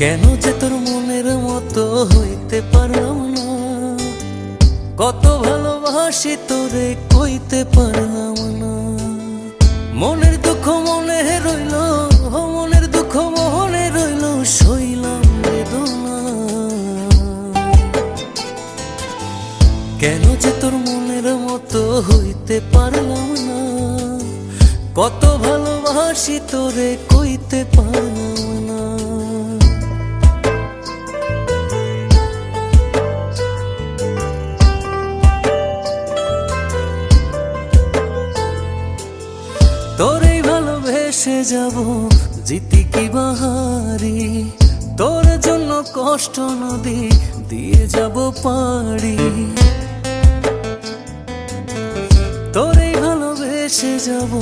কেন যে তোর মনের মতো হইতে পারলাম না, কত ভালোবাসি তোরে কইতে পারলাম না। মনের দুঃখ মনে রইল, মনের দুঃখ মনে রইল, সইলাম বেদনা। কেন যে তোর মনের মতো হইতে পারলাম না, কত ভালোবাসি তোরে কইতে পারলাম না। তোরে ভালোবেসে যাব জিতি কি বাহারি, তোর জন্য কষ্ট নদী দিয়ে যাব পাড়ি। তোরে ভালোবেসে যাব